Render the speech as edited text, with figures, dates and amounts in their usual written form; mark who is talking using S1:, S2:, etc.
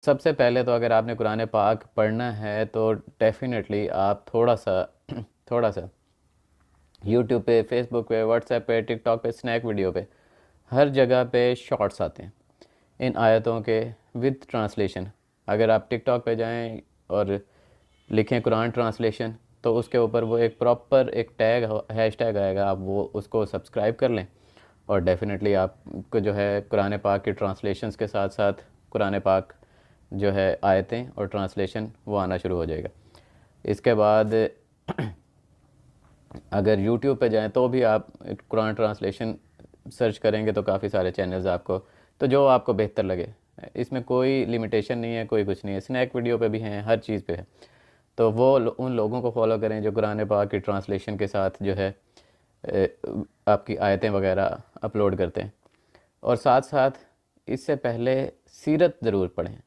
S1: सबसे पहले तो अगर आपने कुरान पाक पढ़ना है तो डेफ़िनेटली आप थोड़ा सा यूट्यूब पे, फेसबुक पे, व्हाट्सएप पे, टिकटॉक पे, स्नैक वीडियो पे, हर जगह पे शॉर्ट्स आते हैं इन आयतों के विद ट्रांसलेशन। अगर आप टिकटॉक पे जाएं और लिखें कुरान ट्रांसलेशन, तो उसके ऊपर वो एक प्रॉपर एक टैग हैश टैग आएगा, आप वो उसको सब्सक्राइब कर लें और डेफ़िनेटली आपको जो है कुरान पाक की ट्रांसलेशंस के साथ साथ कुरान पाक जो है आयतें और ट्रांसलेशन वो आना शुरू हो जाएगा। इसके बाद अगर यूट्यूब पे जाएं तो भी आप कुरान ट्रांसलेशन सर्च करेंगे तो काफ़ी सारे चैनल्स आपको, तो जो आपको बेहतर लगे, इसमें कोई लिमिटेशन नहीं है, कोई कुछ नहीं है। स्नैक वीडियो पे भी हैं, हर चीज़ पे है। तो वो उन लोगों को फॉलो करें जो कुरान पाक की ट्रांसलेशन के साथ जो है आपकी आयतें वगैरह अपलोड करते हैं। और साथ साथ इससे पहले सीरत ज़रूर पढ़ें।